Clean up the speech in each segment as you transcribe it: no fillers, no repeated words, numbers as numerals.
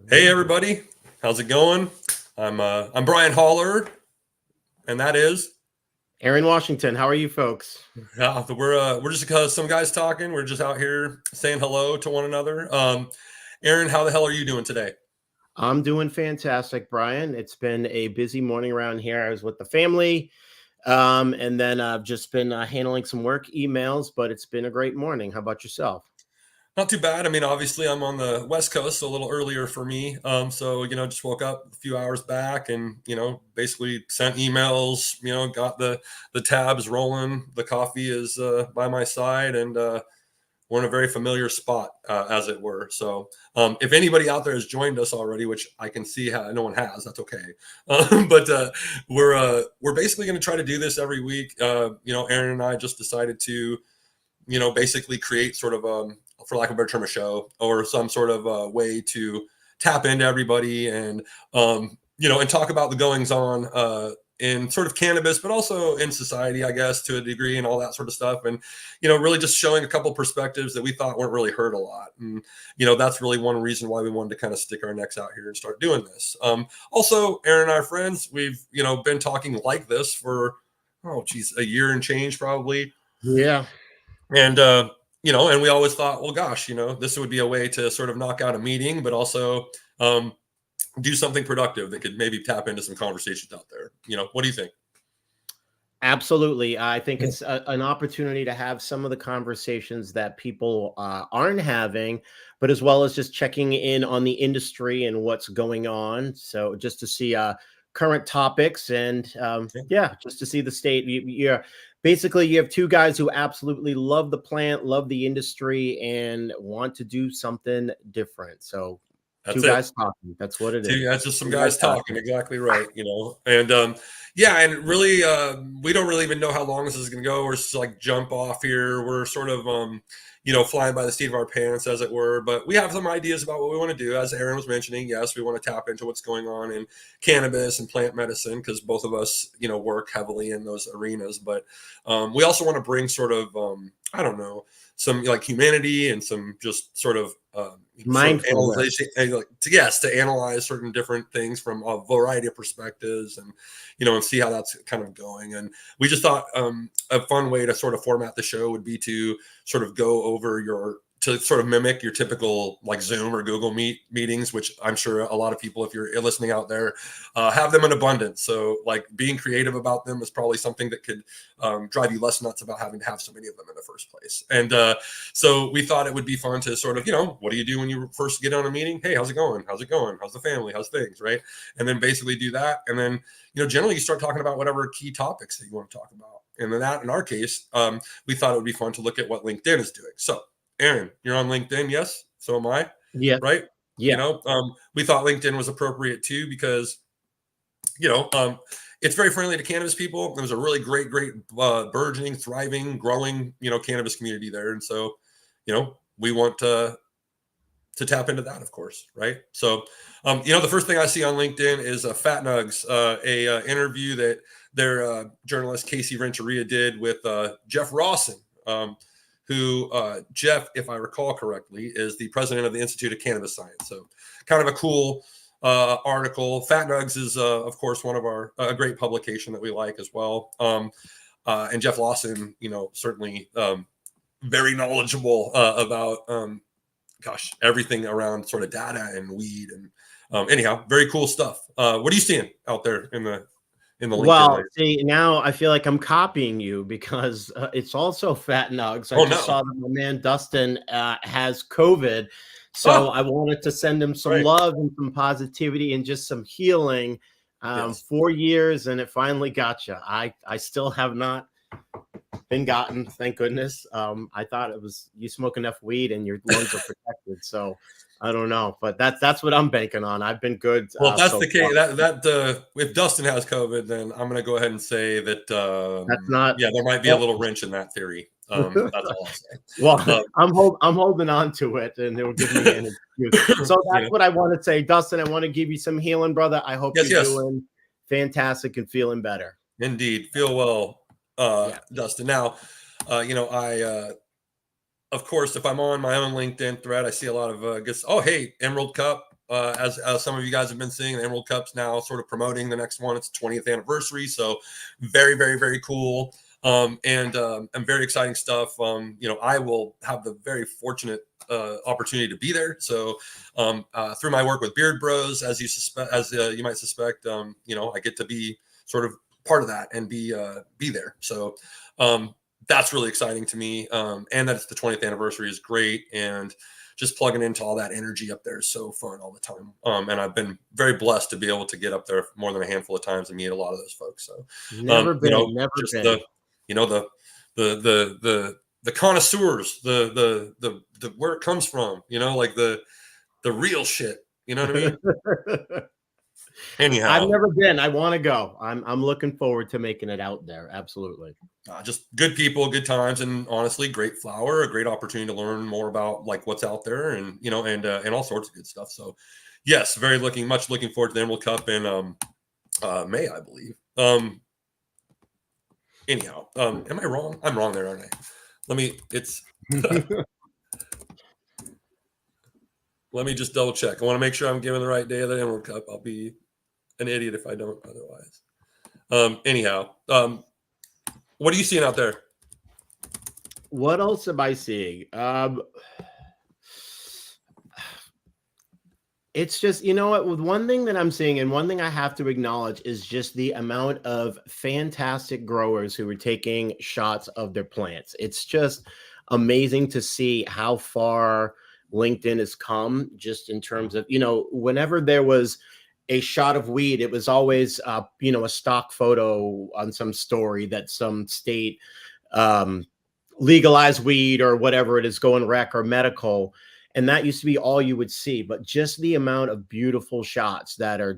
Hey everybody, how's it going? I'm Brian Holler, and that is Aaron Washington, how are you folks? we're just some guys talking. We're just out here saying hello to one another. Aaron, how the hell are you doing today? I'm doing fantastic, Brian. It's been a busy morning around here. I was with the family, and then I've just been handling some work emails, but it's been a great morning. How about yourself? Not too bad. I mean, obviously I'm on the West Coast, so a little earlier for me. So just woke up a few hours back, and basically sent emails. Got the tabs rolling. The coffee is by my side, and we're in a very familiar spot, as it were. So, if anybody out there has joined us already, which I can see no one has, that's okay. But we're basically going to try to do this every week. Aaron and I just decided to, basically create sort of, for lack of a better term, a show or some sort of way to tap into everybody and and talk about the goings on in sort of cannabis, but also in society, I guess, to a degree, and all that sort of stuff. And really just showing a couple perspectives that we thought weren't really heard a lot. And that's really one reason why we wanted to kind of stick our necks out here and start doing this. Also, Aaron and our friends, we've been talking like this for a year and change probably. Yeah, And and we always thought, well, gosh, this would be a way to sort of knock out a meeting, but also do something productive that could maybe tap into some conversations out there. What do you think? absolutely. I think it's an opportunity to have some of the conversations that people aren't having, but as well as just checking in on the industry and what's going on. So just to see current topics and yeah, just to see the state. You're basically you have two guys who absolutely love the plant, love the industry, and want to do something different. So two That's it. guys talking. That's what it is. That's just some Two guys guys talking. talking. Exactly right. And yeah, and really, we don't really even know how long this is going to go. We're just like jump off here. We're sort of, flying by the seat of our pants, as it were. But we have some ideas about what we want to do. As Aaron was mentioning, yes, we want to tap into what's going on in cannabis and plant medicine because both of us, work heavily in those arenas. But we also want to bring sort of, I don't know, some like humanity and some just sort of Mindfulness. analyzation, yes, to analyze certain different things from a variety of perspectives, and see how that's kind of going. And we just thought a fun way to sort of format the show would be to sort of go over to sort of mimic your typical like Zoom or Google Meet meetings, which I'm sure a lot of people, if you're listening out there, have them in abundance. So like being creative about them is probably something that could drive you less nuts about having to have so many of them in the first place. And so we thought it would be fun to sort of, what do you do when you first get on a meeting? Hey, how's it going? How's it going? How's the family? How's things? Right. And then basically do that. And then, generally you start talking about whatever key topics that you want to talk about. And then that, in our case, we thought it would be fun to look at what LinkedIn is doing. So, Aaron, you're on LinkedIn, yes? So am I, Yeah. right? Yeah. We thought LinkedIn was appropriate too because, it's very friendly to cannabis people. There's a really great, burgeoning, thriving, growing, cannabis community there, and so, we want to tap into that, of course, right? So, the first thing I see on LinkedIn is Fat Nugs, a interview that their journalist Casey Renteria did with Jeff Rawson, who Jeff, if I recall correctly, is the president of the Institute of Cannabis Science. So, kind of a cool article. Fat Nugs is, of course, one of our a great publication that we like as well. And Jeff Lawson, certainly very knowledgeable about everything around sort of data and weed and anyhow, very cool stuff. What are you seeing out there in the LinkedIn Well, layer? see, now I feel like I'm copying you because it's also Fat Nugs. I Oh just no! saw that my man Dustin has COVID. So Oh, I wanted to send him some right. love and some positivity and just some healing. Yes. 4 years and it finally got you. I still have not been gotten, thank goodness. I thought it was you smoke enough weed and your lungs are protected. So I don't know, but that's what I'm banking on. I've been good Well, if that's so the far. case, if Dustin has COVID, then I'm going to go ahead and say that That's not. yeah, there might be a little wrench in that theory. That's all I'll say. Well, Um, I'm holding on to it, and it'll give me an excuse. So you that's know, what I want to say, Dustin. I want to give you some healing, brother. I hope yes, you're yes, doing fantastic and feeling better. indeed. Feel well, Yeah. Dustin. Now, I of course, if I'm on my own LinkedIn thread, I see a lot of oh, hey, Emerald Cup. as some of you guys have been seeing, the Emerald Cup's now sort of promoting the next one. It's 20th anniversary, so very, very, very cool. And very exciting stuff. I will have the very fortunate opportunity to be there. So through my work with Beard Bros, as you might suspect, I get to be sort of part of that and be there. So that's really exciting to me. And that it's the 20th anniversary is great. And just plugging into all that energy up there is so fun all the time. And I've been very blessed to be able to get up there more than a handful of times and meet a lot of those folks. So Never been, never just been. the connoisseurs, the where it comes from, like the real shit. You know what I mean? Anyhow, I've never been. I want to go. I'm looking forward to making it out there. Absolutely. Just good people, good times, and honestly, great flower, a great opportunity to learn more about like what's out there, and and all sorts of good stuff. So, yes, much looking forward to the Emerald Cup in May, I believe. Anyhow, am I wrong? I'm wrong there, aren't I? Let me just double check. I want to make sure I'm giving the right day of the Emerald Cup. I'll be an idiot if I don't otherwise. Anyhow, what are you seeing out there? What else am I seeing? It's just, with one thing that I'm seeing, and one thing I have to acknowledge is just the amount of fantastic growers who are taking shots of their plants. It's just amazing to see how far LinkedIn has come, just in terms of, whenever there was a shot of weed, it was always, a stock photo on some story that some state legalized weed or whatever it is going rec or medical. And that used to be all you would see. But just the amount of beautiful shots that are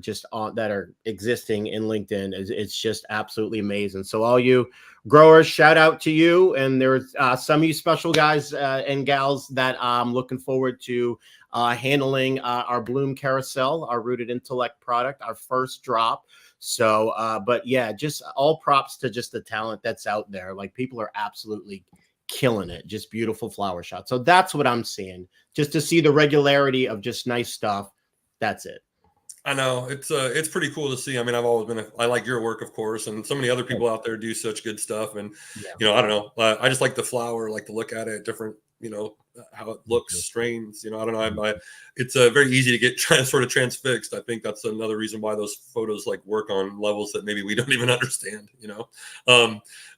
existing in LinkedIn it's just absolutely amazing. So all you growers, shout out to you. And there's some of you special guys and gals that I'm looking forward to handling our Bloom Carousel, our Rooted Intellect product, our first drop. So, but yeah, just all props to just the talent that's out there. Like, people are absolutely killing it. Just beautiful flower shots. So that's what I'm seeing. Just to see the regularity of just nice stuff. That's it. I know it's pretty cool to see. I mean, I've always been I like your work, of course, and so many other people out there do such good stuff. And I don't know, I just like the flower, like to look at it different. How it looks, strains. I don't know. It's very easy to get sort of transfixed. I think that's another reason why those photos like work on levels that maybe we don't even understand.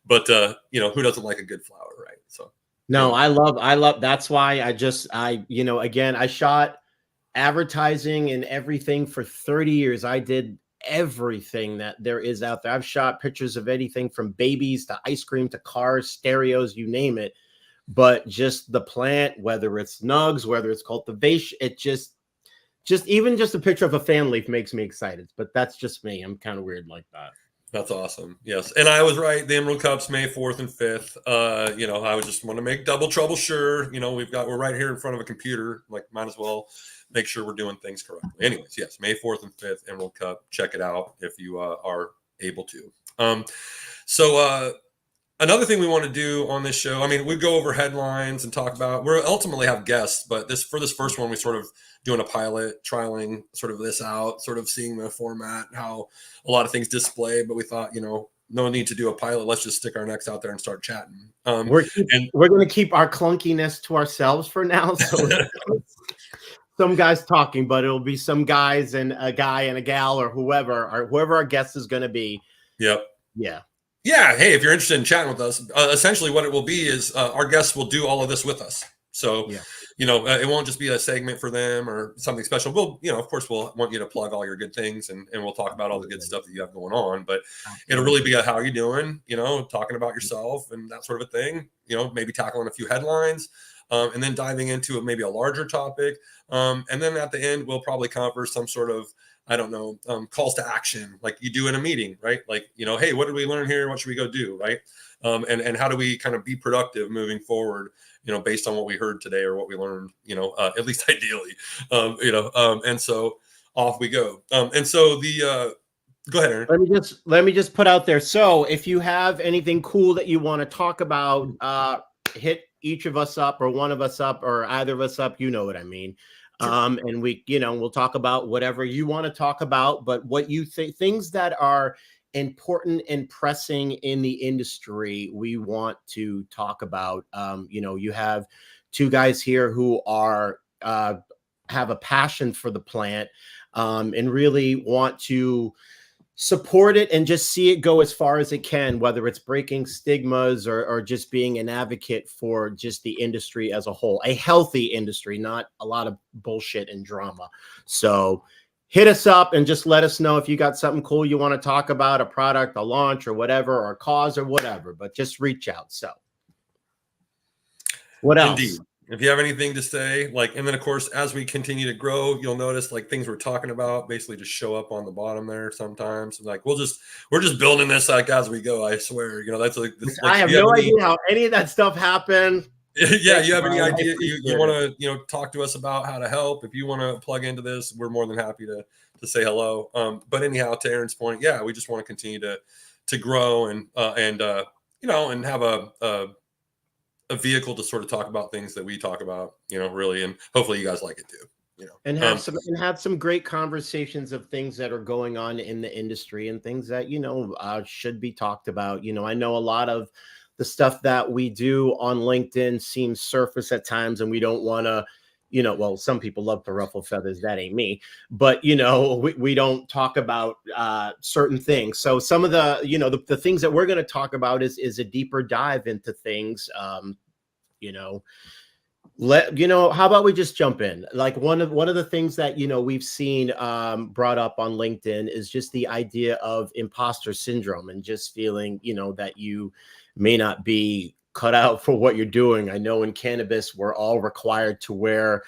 But who doesn't like a good flower, right? So no, I love. That's why again, I shot advertising and everything for 30 years. I did everything that there is out there. I've shot pictures of anything from babies to ice cream to cars, stereos, you name it. But just the plant, whether it's nugs, whether it's cultivation, it just even just a picture of a fan leaf makes me excited. But that's just me. I'm kind of weird like that. That's awesome. Yes. And I was right. The Emerald Cup's May 4th and 5th. I would just want to make double trouble sure. We're right here in front of a computer. Like, might as well make sure we're doing things correctly. Anyways, yes, May 4th and 5th, Emerald Cup. Check it out if you are able to. Another thing we want to do on this show, I mean, we go over headlines and talk about, we'll ultimately have guests, but for this first one, we sort of doing a pilot, trialing sort of this out, sort of seeing the format, how a lot of things display, but we thought, no need to do a pilot. Let's just stick our necks out there and start chatting. We're going to keep our clunkiness to ourselves for now. So some guys talking, but it'll be some guys and a guy and a gal or whoever our guest is going to be. Yep. Yeah. Yeah. Hey, if you're interested in chatting with us, essentially what it will be is our guests will do all of this with us. So, it won't just be a segment for them or something special. We'll, of course, we'll want you to plug all your good things and we'll talk about all the good stuff that you have going on. But it'll really be a how are you doing, talking about yourself and that sort of a thing, maybe tackling a few headlines and then diving into maybe a larger topic. And then at the end, we'll probably cover some sort of, I don't know, calls to action, like you do in a meeting, right? Like, hey, what did we learn here? What should we go do, right? And how do we kind of be productive moving forward, based on what we heard today or what we learned, at least ideally, and so off we go. And so go ahead, Aaron. Let me just put out there. So if you have anything cool that you want to talk about, hit each of us up or one of us up or either of us up, you know what I mean. Sure. And we, we'll talk about whatever you want to talk about, but what you think, things that are important and pressing in the industry, we want to talk about. You have two guys here who are, have a passion for the plant, and really want to support it and just see it go as far as it can, whether it's breaking stigmas or just being an advocate for just the industry as a whole, a healthy industry, not a lot of bullshit and drama. So hit us up and just let us know if you got something cool you want to talk about, a product, a launch, or whatever, or a cause or whatever, but just reach out. So what Indeed. else? If you have anything to say, like, and then of course, as we continue to grow, you'll notice like things we're talking about basically just show up on the bottom there sometimes. Like we're just building this like as we go. I swear, that's like this. Like I if have you have no any, idea how any of that stuff happened. yeah, Thanks, you have any Brian. I idea you appreciate want it. to talk to us about how to help. If you want to plug into this, we're more than happy to say hello. But anyhow, to Aaron's point, yeah, we just want to continue to grow and have a vehicle to sort of talk about things that we talk about, really, and hopefully you guys like it too. And have some great conversations of things that are going on in the industry and things that should be talked about. I know a lot of the stuff that we do on LinkedIn seems surface at times, and we don't want to, well, some people love to ruffle feathers. That ain't me, but we don't talk about certain things. So some of the the things that we're going to talk about is a deeper dive into things. You know, how about we just jump in? Like one of the things that we've seen brought up on LinkedIn is just the idea of imposter syndrome and just feeling that you may not be cut out for what you're doing. I know in cannabis we're all required to wear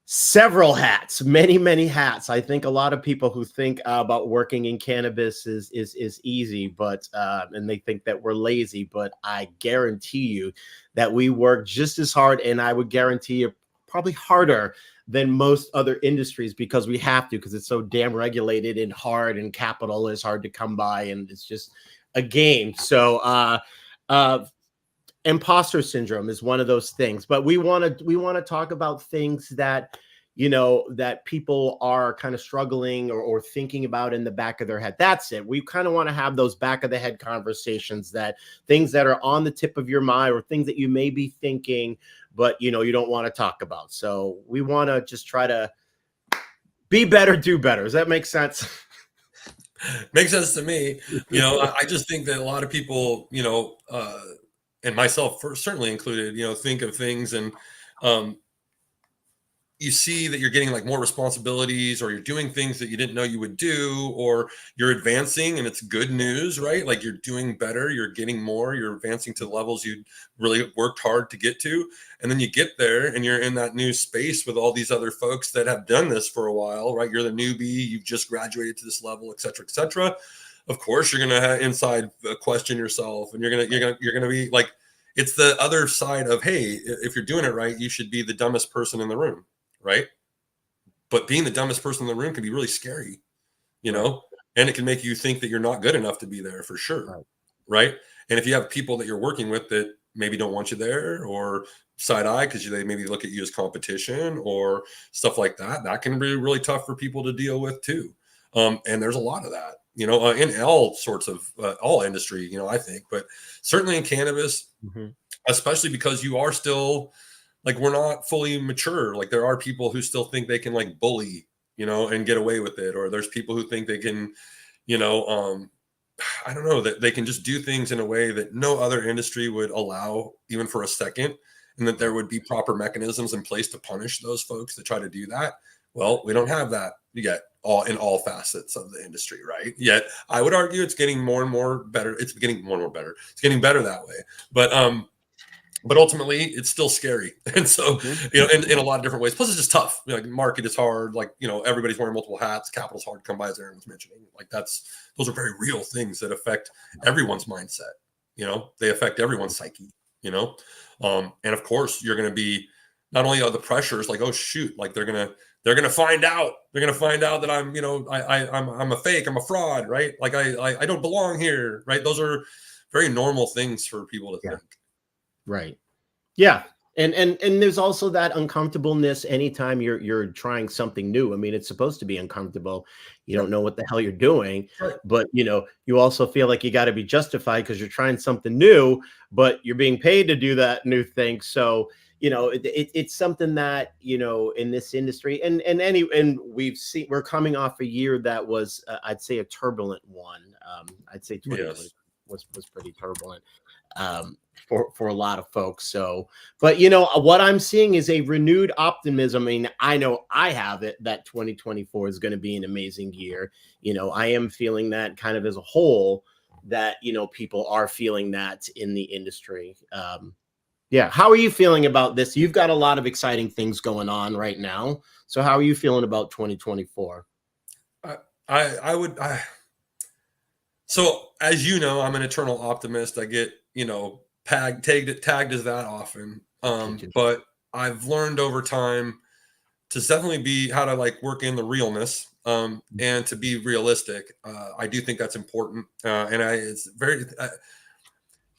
several hats, many hats. I think a lot of people who think about working in cannabis is easy, but and they think that we're lazy, but I guarantee you that we work just as hard, and I would guarantee you probably harder than most other industries, because we have to, because it's so damn regulated and hard, and capital is hard to come by, and it's just a game. So imposter syndrome is one of those things, but we want to talk about things that that people are kind of struggling or thinking about in the back of their head. That's it. We kind of want to have those back of the head conversations, that things that are on the tip of your mind or things that you may be thinking, but you don't want to talk about. So we want to just try to be better, do better. Does that make sense? Makes sense to me. I just think that a lot of people, and myself certainly included, think of things and you see that you're getting like more responsibilities, or you're doing things that you didn't know you would do, or you're advancing, and it's good news, right? Like you're doing better, you're getting more, you're advancing to levels you really worked hard to get to. And then you get there and you're in that new space with all these other folks that have done this for a while, right? You're the newbie, you've just graduated to this level, et cetera, et cetera. Of course, you're going to inside question yourself, and you're going to be like, it's the other side of, hey, if you're doing it right, you should be the dumbest person in the room. Right. But being the dumbest person in the room can be really scary, and it can make you think that you're not good enough to be there for sure. Right. And if you have people that you're working with that maybe don't want you there, or side eye because they maybe look at you as competition or stuff like that, that can be really tough for people to deal with too. And there's a lot of that, in all sorts of all industry, I think, but certainly in cannabis, especially because you are still, like, we're not fully mature. Like there are people who still think they can like bully, and get away with it. Or there's people who think they can, I don't know, that they can just do things in a way that no other industry would allow even for a second. And that there would be proper mechanisms in place to punish those folks that try to do that. Well, we don't have that yet in all facets of the industry, right? Yet I would argue it's getting more and more better. It's getting more and more better. It's getting better that way. But ultimately it's still scary. And so, in a lot of different ways, plus it's just tough. Like market is hard. Like, everybody's wearing multiple hats. Capital's hard to come by, as Aaron was mentioning. Like those are very real things that affect everyone's mindset. They affect everyone's psyche, and of course you're going to be, not only are the pressures like, oh shoot, like they're going to find out, that I'm, I'm a fake, I'm a fraud, right? Like I don't belong here. Right. Those are very normal things for people to think. Right. Yeah. And there's also that uncomfortableness anytime you're trying something new. I mean, it's supposed to be uncomfortable. You don't Yep. know what the hell you're doing, Right. but you also feel like you got to be justified because you're trying something new, but you're being paid to do that new thing. So, it's something that, in this industry and we're coming off a year that was, I'd say, a turbulent one. I'd say 2020 Yes. was pretty turbulent, for a lot of folks. So, but what I'm seeing is a renewed optimism. I mean, I know I have it that 2024 is going to be an amazing year. I am feeling that kind of as a whole, that people are feeling that in the industry. Yeah, how are you feeling about this? You've got a lot of exciting things going on right now. So, how are you feeling about 2024? I I would so as you know, I'm an eternal optimist. I get, tagged as that often. But I've learned over time to definitely be how to like work in the realness, and to be realistic. I do think that's important. And it's very,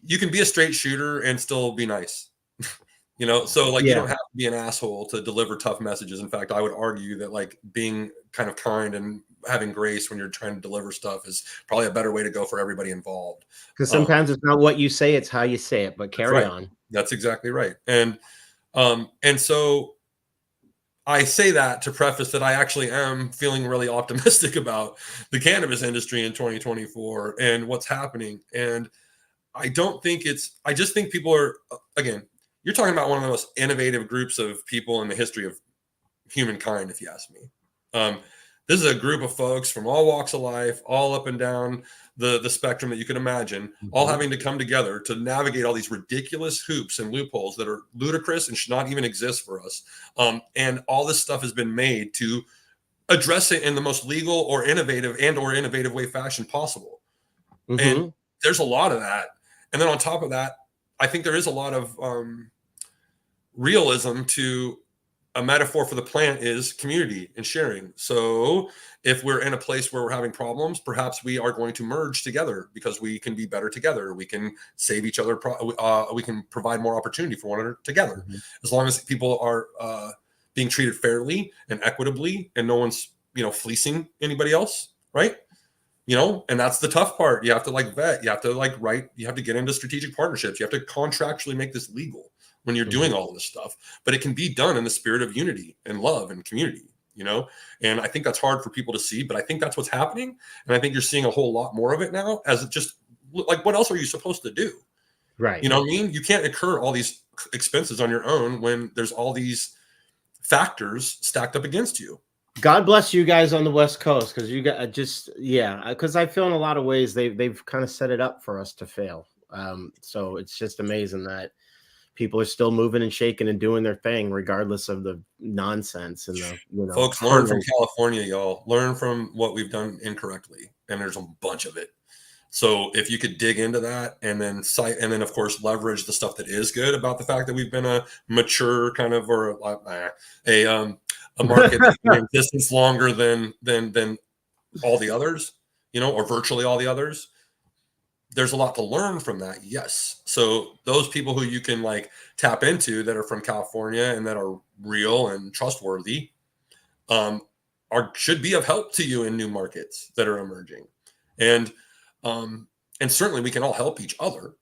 you can be a straight shooter and still be nice. So like you Yeah, don't have to be an asshole to deliver tough messages. In fact, I would argue that like being kind of kind and having grace when you're trying to deliver stuff is probably a better way to go for everybody involved. because Um, sometimes it's not what you say, it's how you say it. But that's carry right. on. That's exactly right. And so I say that to preface that I actually am feeling really optimistic about the cannabis industry in 2024 and what's happening. And I just think people are, again, you're talking about one of the most innovative groups of people in the history of humankind, if you ask me. Um, this is a group of folks from all walks of life, all up and down the spectrum that you can imagine, all Mhm. having to come together to navigate all these ridiculous hoops and loopholes that are ludicrous and should not even exist for us. And all this stuff has been made to address it in the most legal or innovative way fashion possible. And Mhm. there's a lot of that. And then on top of that, I think there is a lot of realism to a metaphor for the plant is community and sharing. So if we're in a place where we're having problems, perhaps we are going to merge together because we can be better together. We can save each other. We can provide more opportunity for one another together, Mhm. as long as people are being treated fairly and equitably, and no one's fleecing anybody else, right? And that's the tough part. You have to like vet. You have to like write. You have to get into strategic partnerships. You have to contractually make this legal when you're doing Mhm. all of this stuff. But it can be done in the spirit of unity and love and community. And I think that's hard for people to see, but I think that's what's happening. And I think you're seeing a whole lot more of it now. As it just like, what else are you supposed to do? You Right. know what I mean? You can't incur all these expenses on your own when there's all these factors stacked up against you. God bless you guys on the West Coast, because you got just, yeah, because I feel in a lot of ways they've kind of set it up for us to fail. So it's just amazing that people are still moving and shaking and doing their thing regardless of the nonsense and the Folks, learn from hurdles. California, y'all. Learn from what we've done incorrectly, and there's a bunch of it. So if you could dig into that and then cite, and then of course leverage the stuff that is good about the fact that we've been a mature kind of or a market that's been in existence longer than all the others, or virtually all the others. There's a lot to learn from that, yes. So those people who you can like tap into that are from California and that are real and trustworthy, um, should be of help to you in new markets that are emerging, and um, and certainly we can all help each other.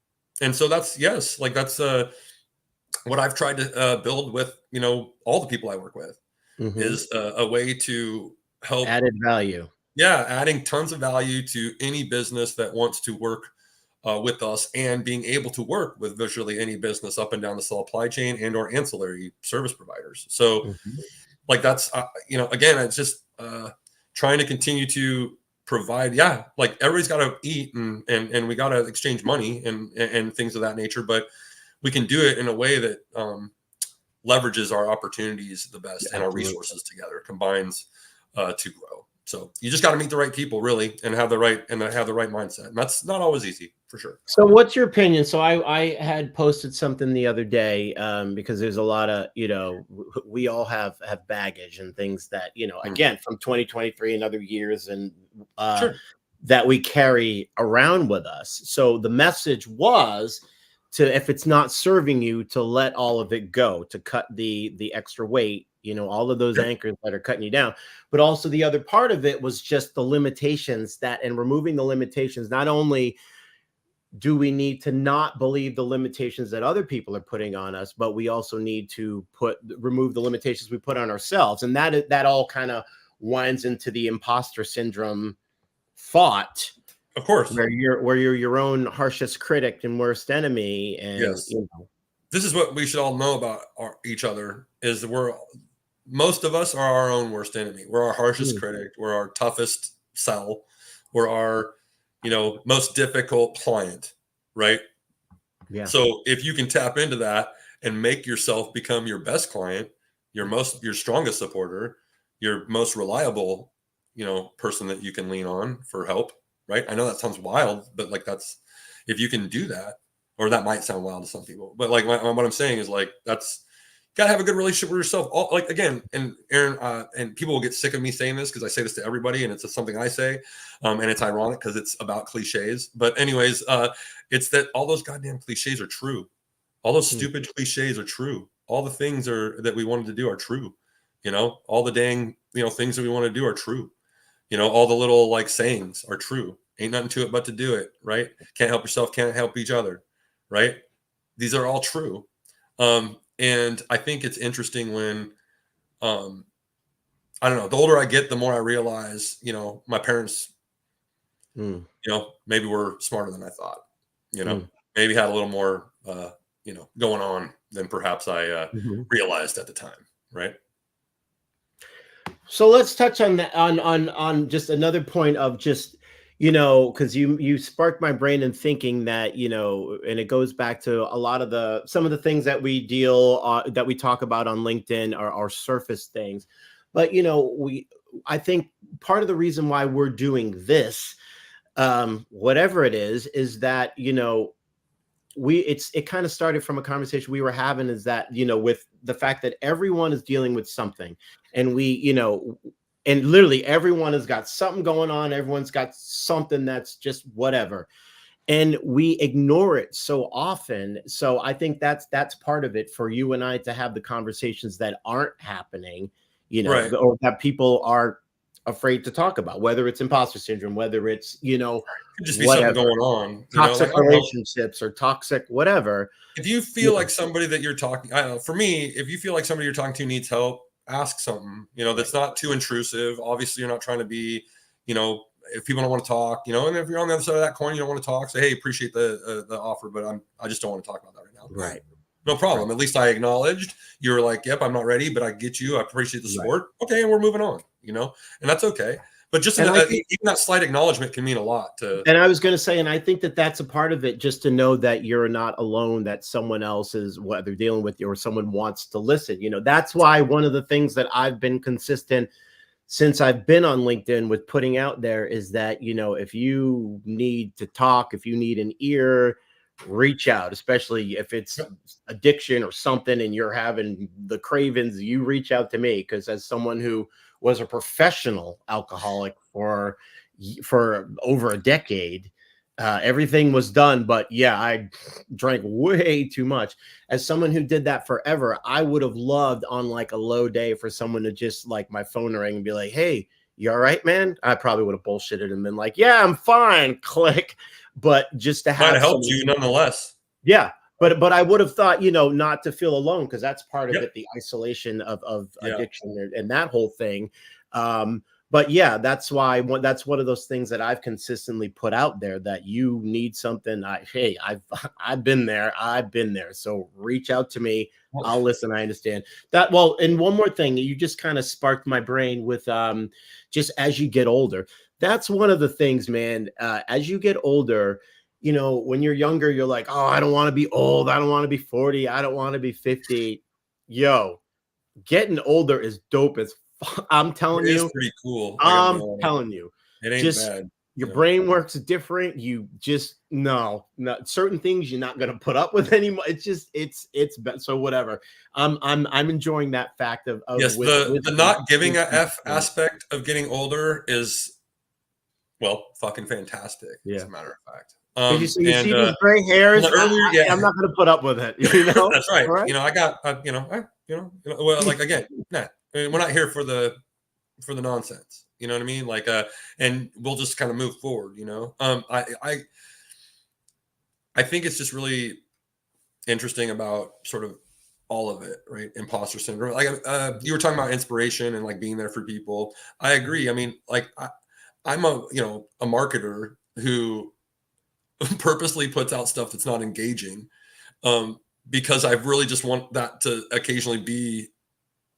And so that's yes, like that's what I've tried to build with all the people I work with Mhm. is a way to help. Added value. Yeah, adding tons of value to any business that wants to work with us, and being able to work with virtually any business up and down the supply chain and or ancillary service providers. So Mhm. like that's again, it's just trying to continue to provide. Yeah, like everybody's got to eat, and we got to exchange money and things of that nature, but we can do it in a way that leverages our opportunities the best and our Absolutely. resources together, combines to grow. So you just got to meet the right people really, and have the right mindset, and that's not always easy for sure. So what's your opinion? So I had posted something the other day, because there's a lot of, we all have baggage and things that, Mhm. again, from 2023 and other years, and Sure. that we carry around with us. So the message was, to, if it's not serving you, to let all of it go, to cut the extra weight, all of those Yep. anchors that are cutting you down. But also the other part of it was just the limitations, that, and removing the limitations. Not only do we need to not believe the limitations that other people are putting on us, but we also need to remove the limitations we put on ourselves. And that all kind of winds into the imposter syndrome thought, Of course. where you're your own harshest critic and worst enemy. And Yes. This is what we should all know about each other, is that most of us are our own worst enemy. We're our harshest critic. We're our toughest sell. We're our, most difficult client, right? Yeah. So if you can tap into that and make yourself become your best client, your strongest supporter, your most reliable, person that you can lean on for help, right? I know that sounds wild, but like, if you can do that, or that might sound wild to some people, but like what I'm saying is, like, that's, gotta have a good relationship with yourself. Like, again, and Aaron, and people will get sick of me saying this because I say this to everybody, and it's just something I say, and it's ironic because it's about cliches. But anyways, it's that all those goddamn cliches are true. All those stupid cliches are true. All the things that we wanted to do are true. All the dang things that we want to do are true. All the little like sayings are true. Ain't nothing to it but to do it, right? Can't help yourself, can't help each other, right? These are all true. And I think it's interesting when, I don't know, the older I get, the more I realize, my parents, maybe were smarter than I thought, maybe had a little more, going on than perhaps I realized at the time, right? So let's touch on that, on just another point of just, because you sparked my brain in thinking that, and it goes back to a lot of some of the things that we that we talk about on LinkedIn are surface things. But I think part of the reason why we're doing this, whatever it is that, it kind of started from a conversation we were having, is that, with the fact that everyone is dealing with something, and and literally everyone has got something going on. Everyone's got something that's just whatever. And we ignore it so often. So I think that's part of it, for you and I to have the conversations that aren't happening, Right. or that people are afraid to talk about, whether it's imposter syndrome, whether it's, Could just be something whatever, going on, toxic like, I don't know. relationships or toxic whatever. If you feel like somebody that you're talking, I don't know, for me, if you feel like somebody you're talking to needs help, ask something, that's not too intrusive. Obviously, you're not trying to be, if people don't want to talk, and if you're on the other side of that coin, you don't want to talk, say, hey, appreciate the offer, but I just don't want to talk about that right now. Right. No problem. At least I acknowledged. You're like, yep, I'm not ready, but I get you. I appreciate the support. Okay. And we're moving on, and that's okay. But just even that slight acknowledgement can mean a lot to. And I was going to say, and I think that that's a part of it, just to know that you're not alone, that someone else is, whether dealing with you or someone wants to listen. That's why one of the things that I've been consistent since I've been on LinkedIn with putting out there is that, if you need to talk, if you need an ear, reach out, especially if it's addiction or something and you're having the cravings, you reach out to me, because as someone who was a professional alcoholic for over a decade, everything was done, but yeah, I drank way too much. As someone who did that forever, I would have loved, on like a low day, for someone to just like my phone ring and be like, hey, you all right, man? I probably would have bullshitted and been like, yeah, I'm fine, click. But just to Might have have helped you nonetheless. yeah. But I would have thought, not to feel alone, because that's part of it, the isolation of addiction and that whole thing. But yeah, that's why that's one of those things that I've consistently put out there, that you need something. I've been there. So reach out to me. I'll listen. I understand that. Well, and one more thing, you just kind of sparked my brain with just as you get older. That's one of the things, man. As you get older, when you're younger, you're like, oh, I don't want to be old. I don't want to be 40. I don't want to be 50. Yo, getting older is dope as I'm telling you. It's pretty cool. I'm telling you. It ain't just bad. Your brain works different. You just no certain things you're not gonna put up with anymore. It's just it's so whatever. I'm enjoying that fact of yes, the not giving a F aspect of getting older is, well, fucking fantastic, as a matter of fact. Because you And see these gray in hairs, the earlier, I'm yeah, not going to put up with it. that's right. All right. I got, well, like again, nah, I mean, we're not here for the nonsense. You know what I mean? Like, and we'll just kind of move forward. I think it's just really interesting about sort of all of it, right? Imposter syndrome. Like, you were talking about inspiration and like being there for people. I agree. I mean, like, I'm a marketer who purposely puts out stuff that's not engaging, um, because I really just want that to occasionally be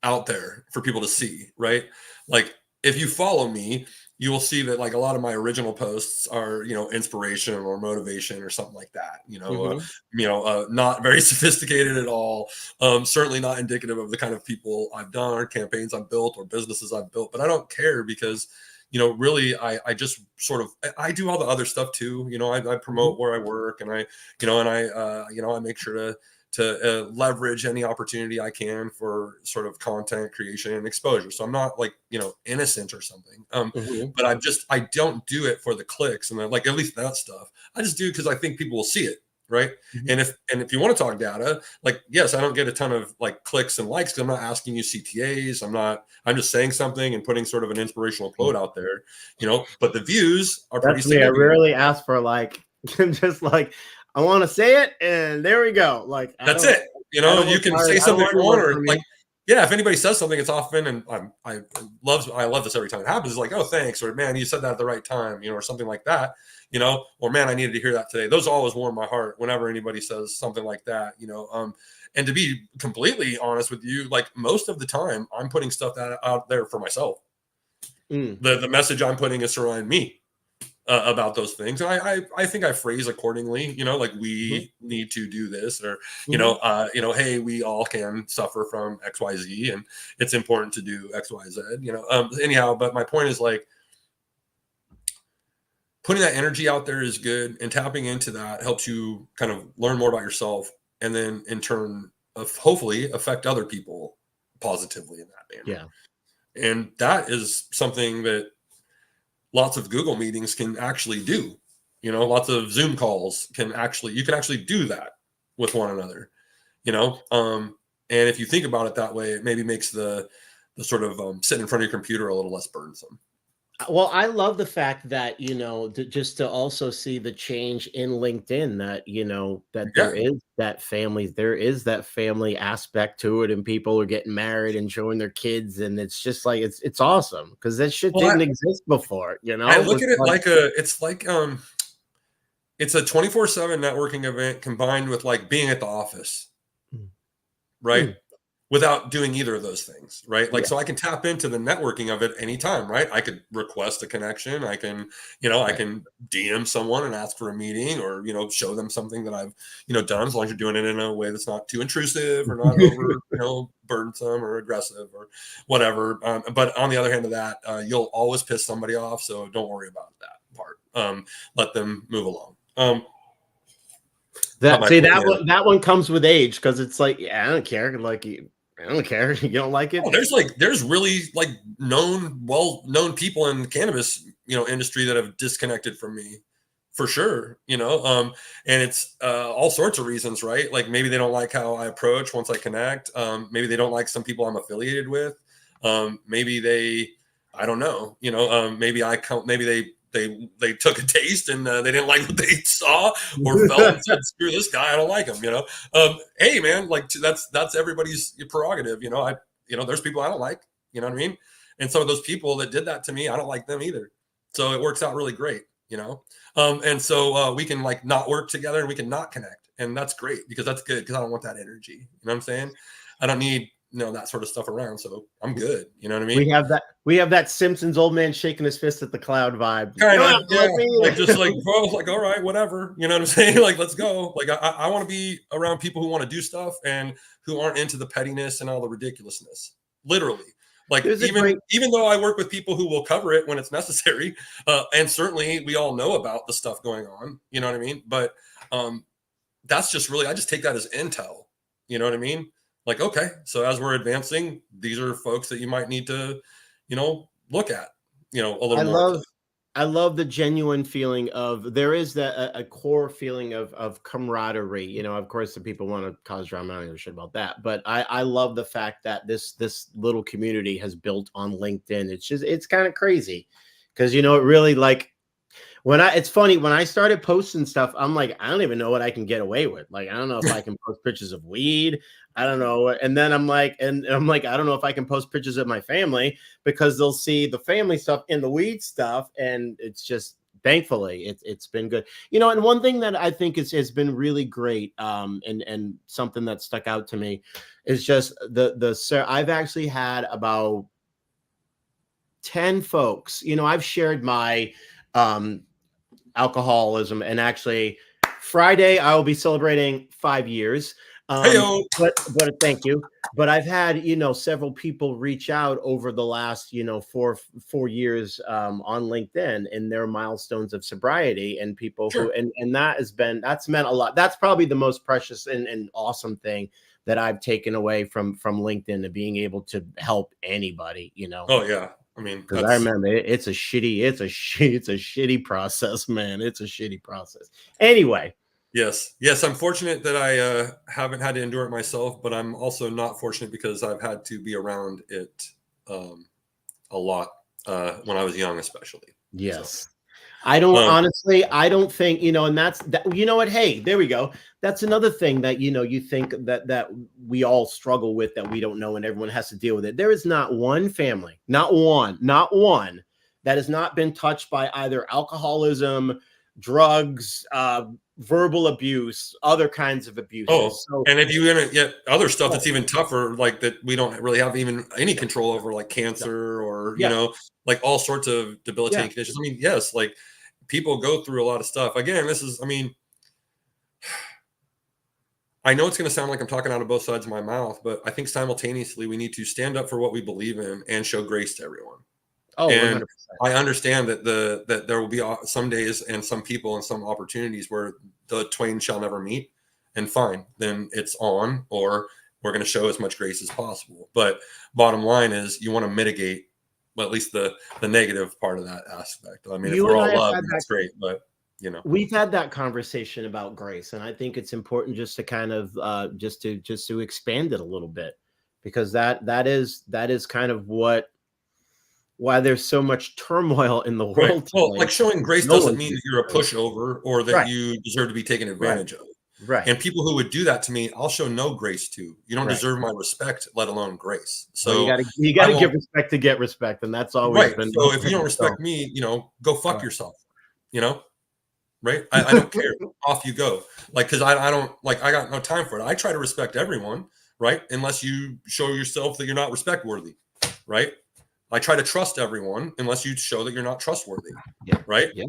out there for people to see, right? Like, if you follow me, you will see that like a lot of my original posts are, inspiration or motivation or something like that. Hmm. Not very sophisticated at all. Certainly not indicative of the kind of people I've done or campaigns I've built or businesses I've built. But I don't care because, really, I just sort of I do all the other stuff too. I Hmm. promote where I work, and I make sure to leverage any opportunity I can for sort of content creation and exposure. So I'm not like, innocent or something. Hmm. But I don't do it for the clicks and like at least that stuff. I just do it because I think people will see it. Right. Hmm. And if you want to talk data, like, yes, I don't get a ton of like clicks and likes because I'm not asking you CTAs. I'm just saying something and putting sort of an inspirational quote out there, but the views are pretty That's me. I significant. rarely ask for like, just like, I want to say it, and there we go. Like, That's it. I don't You can say I don't something want you any want, work or from like, you. yeah, if anybody says something, it's often, and I love this every time it happens. It's like, oh, thanks, or man, you said that at the right time, or something like that, or man, I needed to hear that today. Those always warm my heart whenever anybody says something like that. And to be completely honest with you, like most of the time, I'm putting stuff out there for myself. Mm. The message I'm putting is surrounding me, about those things. And I think I phrase accordingly, like Hmm. we need to do this, or Hmm. hey, we all can suffer from XYZ, and it's important to do XYZ. Anyhow, but my point is like putting that energy out there is good, and tapping into that helps you kind of learn more about yourself, and then in turn, hopefully affect other people positively in that manner. Yeah. And that is something that lots of Google meetings can actually do. Lots of Zoom calls you can actually do that with one another. You know, and if you think about it that way, it maybe makes the sort of sitting in front of your computer a little less burdensome. Well, I love the fact that, just to also see the change in LinkedIn that, that Yeah. there is that family aspect to it, and people are getting married and showing their kids. And it's just like, it's awesome because that shit Well, didn't exist before, I look It's at it like, like it's a 24/7 networking event combined with like being at the office, mm, right? mm, Without doing either of those things, right? Like, yeah, so I can tap into the networking of it anytime, right? I could request a connection. I right. can DM someone and ask for a meeting, or, show them something that I've, done, as long as you're doing it in a way that's not too intrusive or not over, burdensome or aggressive or whatever. But on the other hand of that, you'll always piss somebody off. So don't worry about that part. Let them move along. But That my see point that is, one comes with age because it's like, yeah, I don't care. Like, I don't care. You don't like it. oh, there's really like well known people in the cannabis, industry that have disconnected from me for sure, and it's all sorts of reasons, right? Like maybe they don't like how I approach once I connect. Maybe they don't like some people I'm affiliated with. Maybe I don't know, maybe they took a taste and they didn't like what they saw or felt and said, screw this guy, I don't like him. Hey man, like that's everybody's prerogative. There's people I don't like. You know what I mean? And some of those people that did that to me, I don't like them either. So it works out really great. And so we can like not work together and we can not connect, and that's great because that's good because I don't want that energy. You know what I'm saying? I don't need that sort of stuff around, so I'm good. You know what I mean? We have that Simpsons old man shaking his fist at the cloud vibe. You Kind don't of, have to yeah. like me Like just either. like, well, like, all right, whatever. You know what I'm saying? Like, let's go. Like, I want to be around people who want to do stuff and who aren't into the pettiness and all the ridiculousness. Literally, like There's a even great even though I work with people who will cover it when it's necessary, and certainly we all know about the stuff going on. You know what I mean? But that's just really, I just take that as intel. You know what I mean? Like, okay, so as we're advancing, these are folks that you might need to, look at, a little I more love closely. I love the genuine feeling of there is a core feeling of camaraderie. You know, of course, the people want to cause drama. I don't give a shit about that, but I love the fact that this little community has built on LinkedIn. It's kind of crazy because you know it really like it's funny when I started posting stuff, I'm like, I don't even know what I can get away with. Like, I don't know if I can post pictures of weed. I don't know. And then I'm like, and I'm like, I don't know if I can post pictures of my family because they'll see the family stuff in the weed stuff. And it's just thankfully it's been good. You know, and one thing that I think has been really great, and something that stuck out to me is just sir, I've actually had about 10 folks. You know, I've shared my alcoholism, and actually Friday I will be celebrating 5 years. Hey um yo. but thank you. But I've had, you know, several people reach out over the last, you know, four years on LinkedIn in their milestones of sobriety, and people who Sure. and that's meant a lot. That's probably the most precious and awesome thing that I've taken away from LinkedIn, to being able to help anybody, you know. Oh yeah. I mean, Because I that's remember it's a shitty process, man. It's a shitty process. Anyway, yes. Yes, I'm fortunate that I haven't had to endure it myself, but I'm also not fortunate because I've had to be around it um, a lot when I was young, especially. So, yes. I don't um, honestly, I don't think, you know, and that's that, you know what? Hey, there we go. That's another thing that, you know, you think that we all struggle with, that we don't know, and everyone has to deal with it. There is not one family, not one that has not been touched by either alcoholism, drugs, verbal abuse, other kinds of oh, abuses. So and if you get other stuff right, that's even tougher, like that we don't really have even any yeah, control over, like yeah, cancer or yeah, like all sorts of yeah. debilitating conditions. I mean, yes, like people go through a lot of stuff. Again, this is, I mean, I know it's going to sound like I'm talking out of both sides of my mouth, but I think simultaneously we need to stand up for what we believe in and show grace to everyone. Oh, And 100%. I understand that that there will be some days and some people and some opportunities where the twain shall never meet, and fine, then it's on, or we're going to show as much grace as possible. But bottom line is, you want to mitigate, well, at least the negative part of that aspect. I mean, if You we're and I all have love, had that that's great, but you know, We've had that conversation about grace, and I think it's important just to kind of just to expand it a little bit, because that is kind of why there's so much turmoil in the right? world Well, today. like showing grace No doesn't one's mean using that you're a grace. pushover or that Right, you deserve to be taken right, advantage of. right, And people who would do that to me, I'll show no grace to. You don't right. deserve my respect, let alone grace. Well, So you I gotta give won't. respect to get respect, and that's always Right. been So if you don't so respect me, go fuck right. yourself. You know, right? I don't care. Off you go. Like, because I don't like, I got no time for it. I try to respect everyone, right? Unless you show yourself that you're not respect worthy, right? I try to trust everyone unless you show that you're not trustworthy, Yeah, right? yeah,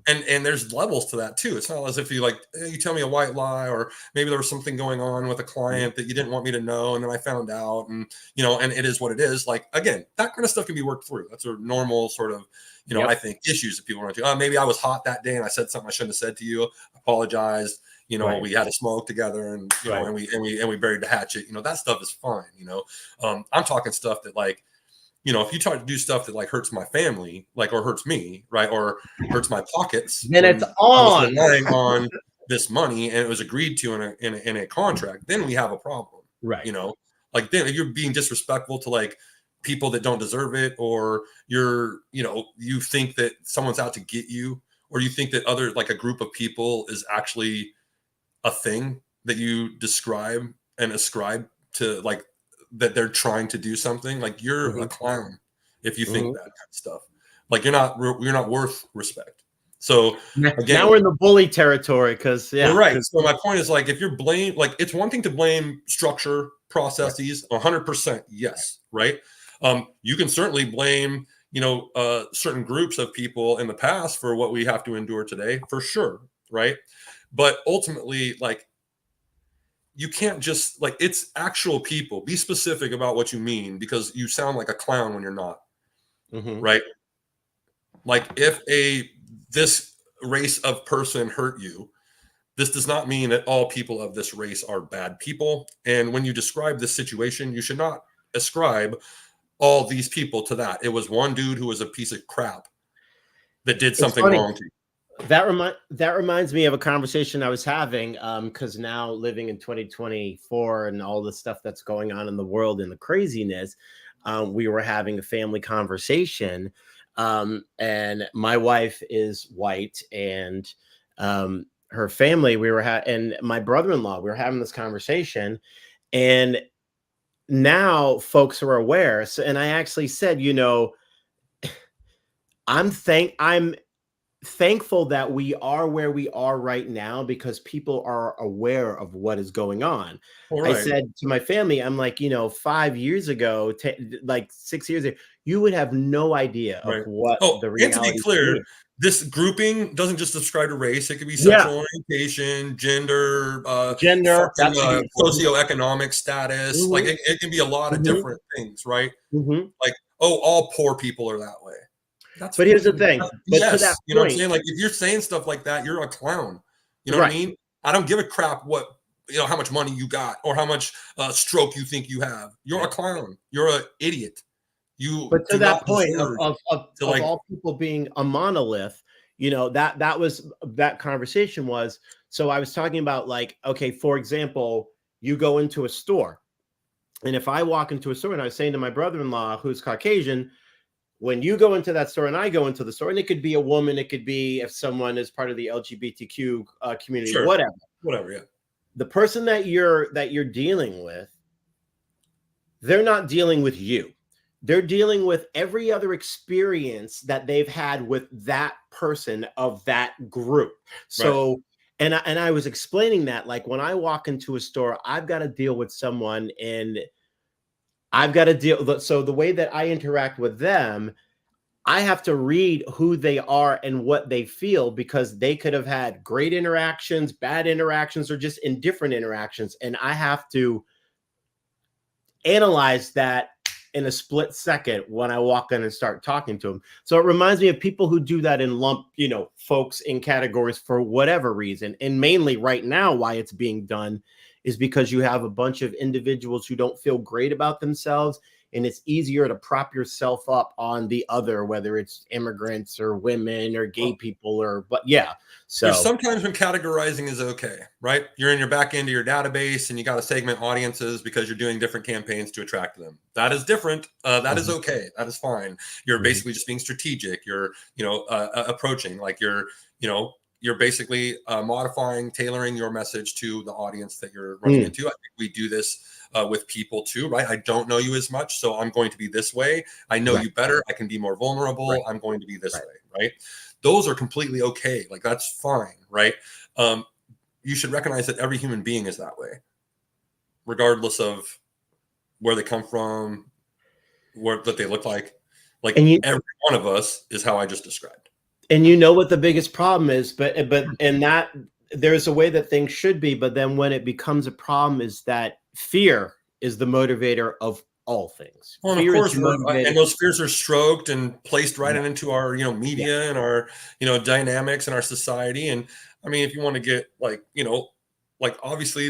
And there's levels to that too. It's not as if you like, you tell me a white lie, or maybe there was something going on with a yeah, client that you didn't want me to know, and then I found out, and and it is what it is. Like, again, that kind of stuff can be worked through. That's a normal sort of, I yep, think, issues that people run into. Oh, maybe I was hot that day and I said something I shouldn't have said to you. Apologized. right, We had a smoke together, and right. and we buried the hatchet. That stuff is fine. I'm talking stuff that, like, if you try to do stuff that like hurts my family, like, or hurts me, right, or hurts my pockets Then it's when I was on. relying on this money and it was agreed to in a contract, then we have a problem. Right. You know, like, then if you're being disrespectful to, like, people that don't deserve it, or you think that someone's out to get you, or you think that other, like, a group of people is actually a thing that you describe and ascribe to, like, that they're trying to do something, like, you're a Mhm, clown if you think mhm. that kind of stuff. Like, you're not worth respect. So Now again, we're in the bully territory, because well, yeah, right. because So my point is, like, if you're like, it's one thing to blame structure, right, processes, 100%, right. yes, right. You can certainly blame, certain groups of people in the past for what we have to endure today, for sure, right. But ultimately, like, you can't just, like, it's actual people. Be specific about what you mean, because you sound like a clown when you're not, Mhm. right? Like, if this race of person hurt you, this does not mean that all people of this race are bad people. And when you describe this situation, you should not ascribe all these people to that. It was one dude who was a piece of crap. that did It's something funny. wrong to you. That reminds me of a conversation I was having, because now living in 2024 and all the stuff that's going on in the world and the craziness, we were having a family conversation, and my wife is white, and her family, and my brother-in-law, we were having this conversation, and now folks are aware. So, and I actually said, I'm thankful that we are where we are right now because people are aware of what is going on. All I right. said to my family, I'm like, 5 years ago, like 6 years ago, you would have no idea of Right. what Oh, the and to be reality for clear, me. this grouping doesn't just describe a race. It could be Yeah, sexual orientation, gender, gender, fucking that should be important. socioeconomic status. Like Hmm. it can be a lot of Hmm. different things, right? Hmm. Like, oh, all poor people are that way. That's But here's the fucking thing. that's But to that BS. You know what I'm point, saying? Like if you're saying stuff like that, you're a clown. You know what I right? mean? I don't give a crap what how much money you got or how much stroke you think you have. You're a clown. You're an idiot. You But to do that not point of deserve of of, to of like all people being a monolith, that was that conversation was. So I was talking about, like, okay, for example, you go into a store, and if I walk into a store, and I was saying to my brother-in-law who's Caucasian, when you go into that store and I go into the store, and it could be a woman, it could be if someone is part of the LGBTQ community, sure, whatever. whatever, yeah. The person that you're dealing with, they're not dealing with you. They're dealing with every other experience that they've had with that person of that group. Right. So, and I was explaining that, like, when I walk into a store, I've got to deal with someone, and I've got to deal. So the way that I interact with them, I have to read who they are and what they feel, because they could have had great interactions, bad interactions, or just indifferent interactions, and I have to analyze that in a split second when I walk in and start talking to them. So it reminds me of people who do that and lump, folks in categories for whatever reason. And mainly right now, why it's being done is because you have a bunch of individuals who don't feel great about themselves. And it's easier to prop yourself up on the other, whether it's immigrants or women or gay Well, people, but yeah. there's So, sometimes when categorizing is okay, right? You're in your back end of your database and you got to segment audiences because you're doing different campaigns to attract them. That is different. That is mhm, okay. That is fine. You're mhm, basically just being strategic. You're, approaching like you're basically modifying, tailoring your message to the audience that you're running mm, into. I think we do this with people too, right? I don't know you as much, so I'm going to be this way. I know right, you better. I can be more vulnerable. right, I'm going to be this right. way, right? Those are completely okay. Like that's fine, right? Um, you should recognize that every human being is that way, regardless of where they come from, what they look like. Like And you, every one of us is how I just described. And you know what the biggest problem is, but and that there's a way that things should be, but then when it becomes a problem is that fear is the motivator of all things. Well, and of Fear is course, the we're motivator. and those fears are stroked and placed right Yeah, into our yeah. media and our dynamics and our society. And I mean, if you want to get like obviously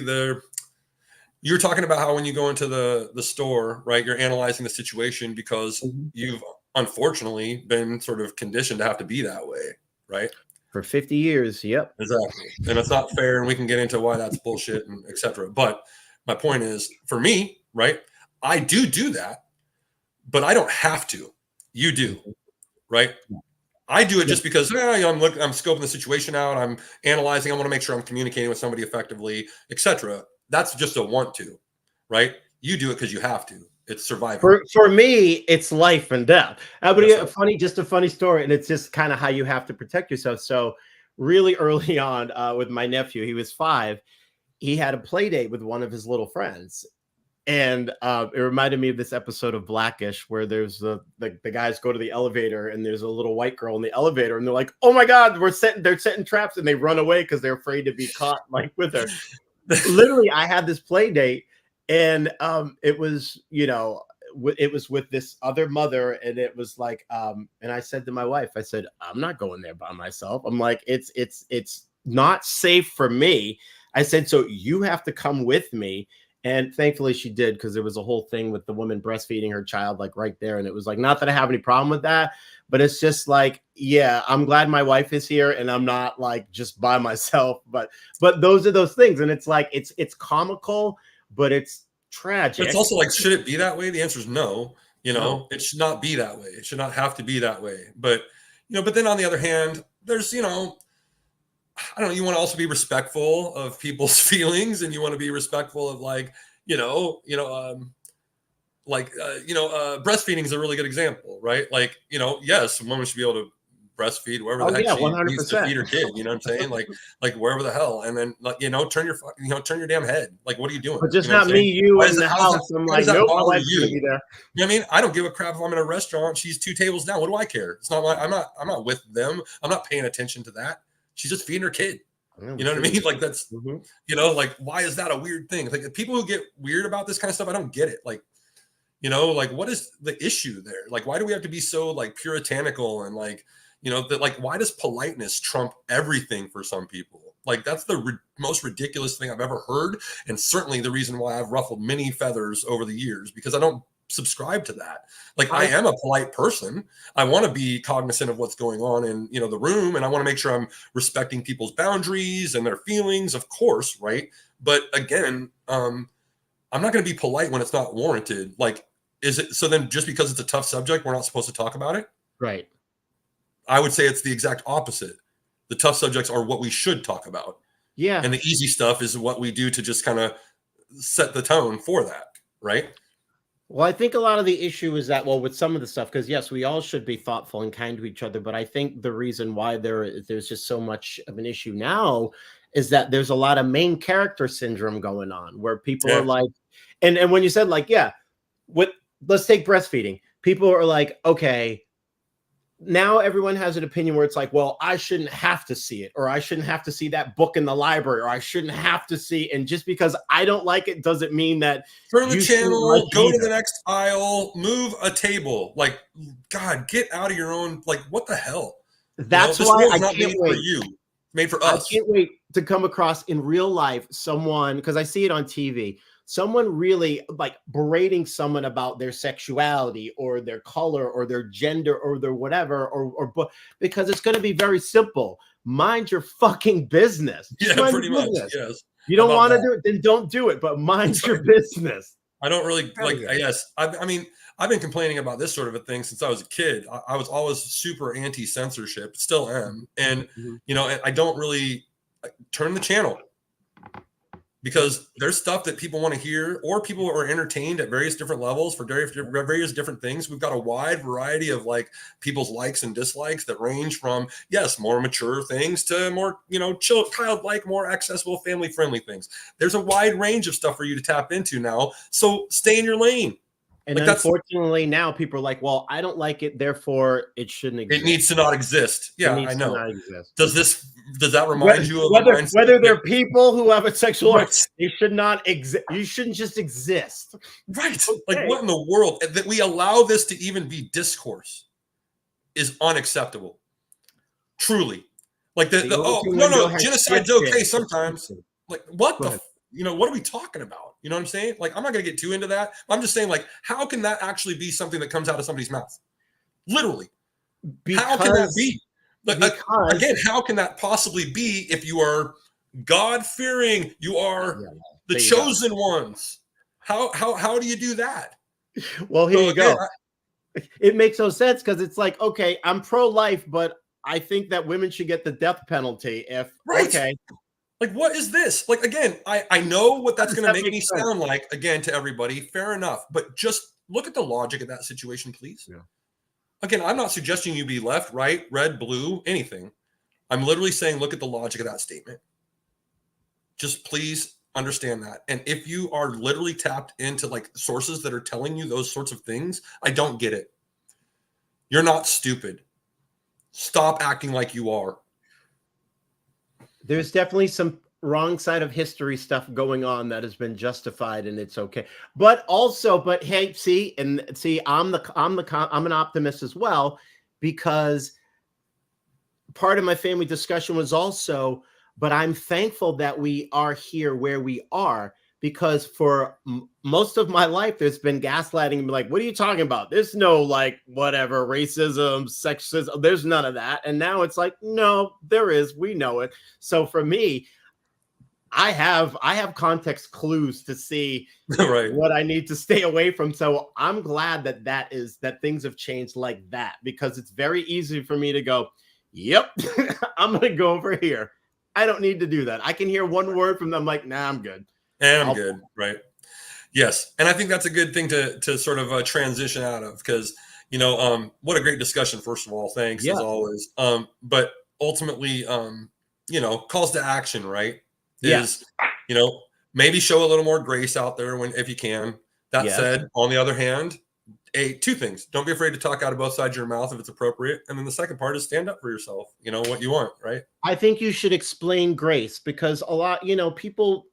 you're talking about how when you go into the store, right, you're analyzing the situation because Mhm. you've unfortunately been sort of conditioned to have to be that way, right? For 50 years. Yep. Exactly. And it's not fair, and we can get into why that's bullshit and etc. But my point is, for me, right, I do that, but I don't have to. You do, Mhm. right? I do it Yeah. just because I'm scoping the situation out. I'm analyzing. I want to make sure I'm communicating with somebody effectively, etc. That's just a want to, right? You do it because you have to. It's survival. For me, it's life and death. But Yes, yeah, sir. just a funny story, and it's just kind of how you have to protect yourself. So, really early on, with my nephew, he was 5. He had a play date with one of his little friends, and it reminded me of this episode of Blackish where there's the guys go to the elevator, and there's a little white girl in the elevator, and they're like, "Oh my God, they're setting traps," and they run away because they're afraid to be caught, like, with her. Literally, I had this play date, and it was it was with this other mother, and it was like, and I said to my wife, I said, I'm not going there by myself. I'm like, it's not safe for me. I said, so you have to come with me. And thankfully she did, because there was a whole thing with the woman breastfeeding her child like right there. And it was like, not that I have any problem with that, but it's just like, yeah, I'm glad my wife is here and I'm not like just by myself. But those are those things. And it's like it's comical, but it's But it's tragic. also like, should it be that way? The answer is no. No. It should not be that way. It should not have to be that way. But but then on the other hand, there's I don't know, you want to also be respectful of people's feelings, and you want to be respectful of like, breastfeeding is a really good example, right? Like, yes, a woman should be able to breastfeed wherever the Oh heck yeah, she needs to 100%. feed her kid. You know what I'm saying? Like wherever the hell, and then like, turn your damn head. Like, what are you doing? But just You know what not I'm me, saying? you Why does in that? the house. I'm How does like, that nope, my bother wife's you? gonna be there. You know what I mean? I don't give a crap if I'm in a restaurant. She's 2 tables down. What do I care? It's not like I'm not with them. I'm not paying attention to that. She's just feeding her kid. Yeah, You know what I mean? Like that's, Mhm. like, why is that a weird thing? Like, the people who get weird about this kind of stuff, I don't get it. Like, like, what is the issue there? Like, why do we have to be so like puritanical and like, that, like, why does politeness trump everything for some people? Like, that's the most ridiculous thing I've ever heard. And certainly the reason why I've ruffled many feathers over the years, because I don't subscribe to that. Like, I am a polite person. I want to be cognizant of what's going on in, the room. And I want to make sure I'm respecting people's boundaries and their feelings, of course. Right. But again, I'm not going to be polite when it's not warranted. Like, is it so then just because it's a tough subject, we're not supposed to talk about it? Right. I would say it's the exact opposite. The tough subjects are what we should talk about. Yeah. And the easy stuff is what we do to just kind of set the tone for that. Right. Well, I think a lot of the issue is that, well, with some of the stuff, because yes, we all should be thoughtful and kind to each other, but I think the reason why there's just so much of an issue now is that there's a lot of main character syndrome going on, where people are Yeah. like, and when you said like, yeah, what, let's take breastfeeding. People are like, okay, now everyone has an opinion where it's like, well, I shouldn't have to see it, or I shouldn't have to see that book in the library, or I shouldn't have to see. And just because I don't like it doesn't mean that turn the you shouldn't like channel, it go to either. the next aisle, move a table. Like, God, get out of your own. Like, what the hell? That's This why world's I not can't made for wait. you. It's made for I us. can't wait to come across in real life someone, because I see it on TV, someone really like berating someone about their sexuality or their color or their gender or their whatever, because it's going to be very simple. Mind your fucking business. Just Yeah, mind pretty your much. business. Yes. You How don't about want to that? do it, then don't do it, but mind That's your right. business. I don't really Hell like, yeah. yes. I mean, I've been complaining about this sort of a thing since I was a kid. I was always super anti censorship, still am. And, Mhm. and I don't really turn the channel, because there's stuff that people want to hear, or people are entertained at various different levels for various different things. We've got a wide variety of like people's likes and dislikes that range from, yes, more mature things to more, chill, childlike, more accessible, family friendly things. There's a wide range of stuff for you to tap into now. So stay in your lane. And Like, that's, unfortunately, now people are like, well, I don't like it, therefore it shouldn't it exist. needs to not exist. It Yeah, I needs to know. not exist. Does that remind Whether you of a whether mindset whether that, they're people who have a sexual organ, right? they should not exist. You shouldn't just exist. Right. Like, Okay. what in the world? That we allow this to even be discourse is unacceptable. Truly. Like, The oh, open no, window has genocide's shifted. okay sometimes. Like, what Go the, ahead. what are we talking about? You know what I'm saying? Like, I'm not going to get too into that. I'm just saying, like, how can that actually be something that comes out of somebody's mouth? Literally. How can that Because be? Like, because again, how can that possibly be if you are God fearing? You are yeah, the there you go. chosen ones. How do you do that? Well, here So you again, go. It makes no sense, because it's like, okay, I'm pro-life, but I think that women should get the death penalty if right. okay. Like, what is this? Like, again, I know what How that's does going to that make make me sense? sound like, again, to everybody. Fair enough. But just look at the logic of that situation, please. Yeah. Again, I'm not suggesting you be left, right, red, blue, anything. I'm literally saying, look at the logic of that statement. Just please understand that. And if you are literally tapped into like sources that are telling you those sorts of things, I don't get it. You're not stupid. Stop acting like you are. There's definitely some wrong side of history stuff going on that has been justified, and it's okay. But also, but hey, see, I'm an optimist as well, because part of my family discussion was also, but I'm thankful that we are here where we are, because for most of my life, there's been gaslighting and be like, what are you talking about? There's no like whatever racism, sexism, there's none of that. And now it's like, no, there is. We know it. So for me, I have context clues to see Right. what I need to stay away from. So I'm glad that that things have changed like that, because it's very easy for me to go, yep, I'm going to go over here. I don't need to do that. I can hear one word from them like, nah, I'm good. And I'm I'll, good. Right. Yes. And I think that's a good thing to sort of transition out of, because, what a great discussion, first of all. Thanks as yeah, always. But ultimately, calls to action, right? Is, yes, you know, maybe show a little more grace out there if you can. That yes. said, on the other hand, two things. Don't be afraid to talk out of both sides of your mouth if it's appropriate. And then the second part is stand up for yourself, what you want, right? I think you should explain grace, because a lot, people,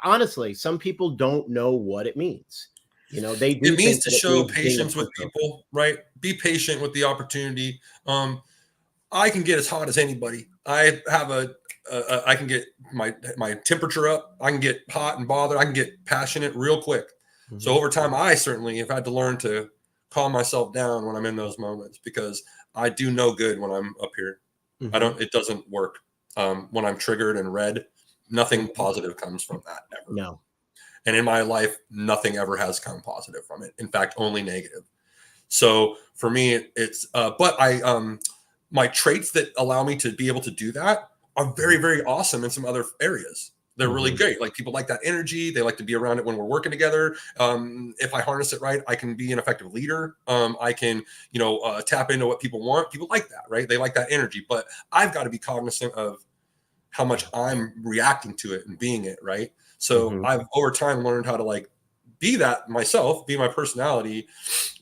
honestly, some people don't know what it means. They It do means think to that it show means being a patience with pushover. people, right? Be patient with the opportunity. I can get as hot as anybody. I have I can get my temperature up. I can get hot and bothered. I can get passionate real quick. So Mhm, over time, I certainly have had to learn to calm myself down when I'm in those moments, because I do no good when I'm up here. mhm, It doesn't work. When I'm triggered and red, nothing mhm. positive comes from that ever. No. And in my life, nothing ever has come positive from it. In fact, only negative. So for me, but my traits that allow me to be able to do that are very, very awesome in some other areas. They're really Mhm, great. Like, people like that energy. They like to be around it when we're working together. If I harness it right, I can be an effective leader. I can, tap into what people want. People like that, right? They like that energy. But I've got to be cognizant of how much I'm reacting to it and being it, right? So mhm, I've over time learned how to like be that myself, be my personality.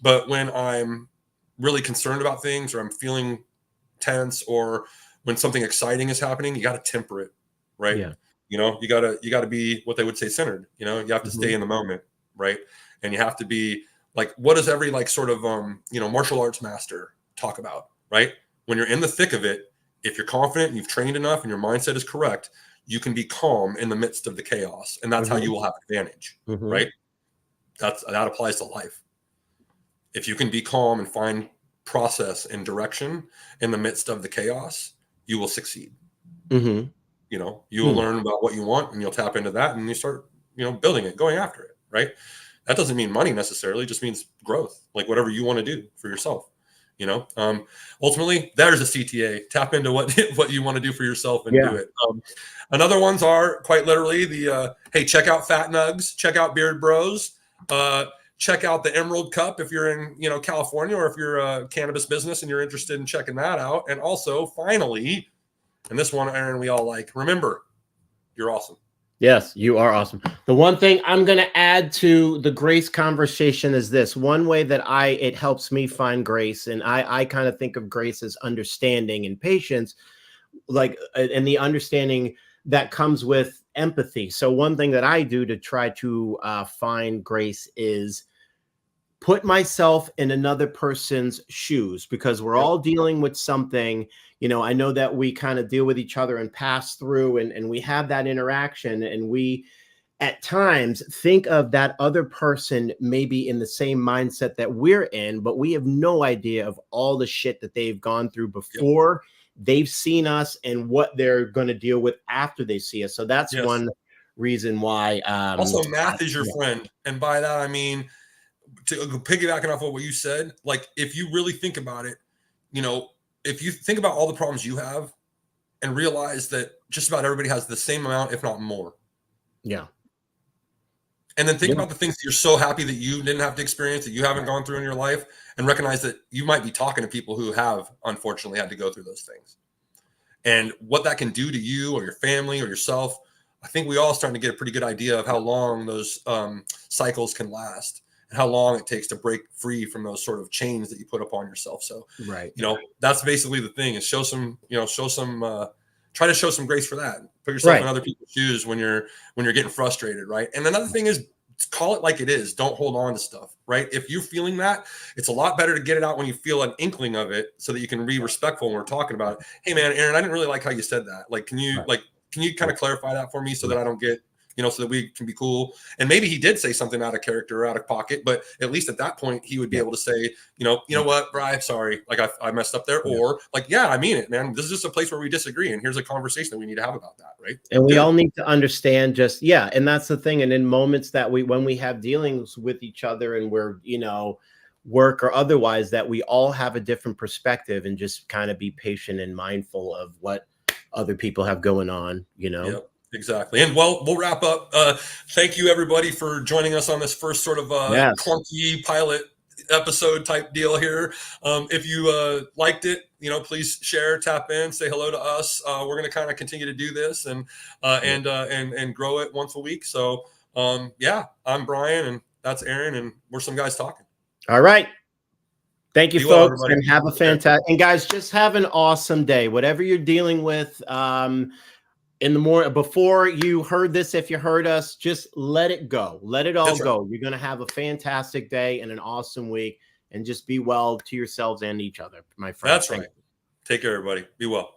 But when I'm really concerned about things, or I'm feeling tense, or when something exciting is happening, you got to temper it, right? yeah, You got to be what they would say centered. You have to stay mhm, in the moment, right? And you have to be like, what does every like sort of martial arts master talk about, right? When you're in the thick of it, if you're confident and you've trained enough and your mindset is correct, you can be calm in the midst of the chaos, and that's how mhm, you will have advantage, mhm, right? That applies to life. If you can be calm and find process and direction in the midst of the chaos, you will succeed. mhm, You will hmm, learn about what you want, and you'll tap into that, and you start, building it, going after it, right? That doesn't mean money necessarily, it just means growth, like whatever you want to do for yourself. Ultimately, there's a CTA. Tap into what what you want to do for yourself and do yeah, it. Another ones are quite literally the hey, check out Fat Nugs, check out Beard Bros, uh, check out the Emerald Cup if you're in California, or if you're a cannabis business and you're interested in checking that out. And also, finally, and this one, Aaron, we all like. Remember, you're awesome. yes, you are awesome. The one thing I'm going to add to the grace conversation is this: one way that it helps me find grace, and I kind of think of grace as understanding and patience, like, and the understanding that comes with empathy. So one thing that I do to try to find grace is put myself in another person's shoes, because we're Yep. all dealing with something. I know that we kind of deal with each other and pass through, and we have that interaction, and we at times think of that other person maybe in the same mindset that we're in, but we have no idea of all the shit that they've gone through Yep. before they've seen us, and what they're going to deal with after they see us. So that's Yes. one reason why Also, math is your yeah. friend, and by that I mean, to piggybacking off of what you said, like, if you really think about it, you know, if you think about all the problems you have and realize that just about everybody has the same amount, if not more. Yeah. And then think Yeah. about the things that you're so happy that you didn't have to experience, that you haven't gone through in your life, and recognize that you might be talking to people who have unfortunately had to go through those things. And what that can do to you or your family or yourself. I think we all starting to get a pretty good idea of how long those cycles can last, and how long it takes to break free from those sort of chains that you put upon yourself. So, Right. that's basically the thing, is try to show some grace for that. Put yourself in Right. other people's shoes when you're getting frustrated, right? And another thing is, call it like it is. Don't hold on to stuff, right? If you're feeling that, it's a lot better to get it out when you feel an inkling of it, so that you can be respectful when we're talking about it. Hey man, Aaron, I didn't really like how you said that. Like, can you Right. kind of clarify that for me, so that I don't get so that we can be cool. And maybe he did say something out of character or out of pocket, but at least at that point he would be able to say, you know what, Bri, sorry, like I messed up there. Or like, yeah, I mean it, man. This is just a place where we disagree. And here's a conversation that we need to have about that. Right. And we Good. all need to understand just, and that's the thing. And in moments that when we have dealings with each other and we're, work or otherwise, that we all have a different perspective and just kind of be patient and mindful of what other people have going on, Yep, exactly. And well, we'll wrap up. Thank you everybody for joining us on this first sort of Yes. clunky pilot episode type deal here. If you liked it, please share, tap in, say hello to us. We're going to kind of continue to do this and grow it once a week. So I'm Brian and that's Aaron and we're some guys talking. All right. Thank you, Be well, folks, everybody. and have a fantastic. And guys, just have an awesome day. Whatever you're dealing with, in the morning, before you heard this, if you heard us, just let it go. Let it all go. You're going to have a fantastic day and an awesome week, and just be well to yourselves and each other, my friends. That's right. Take care, everybody. Be well.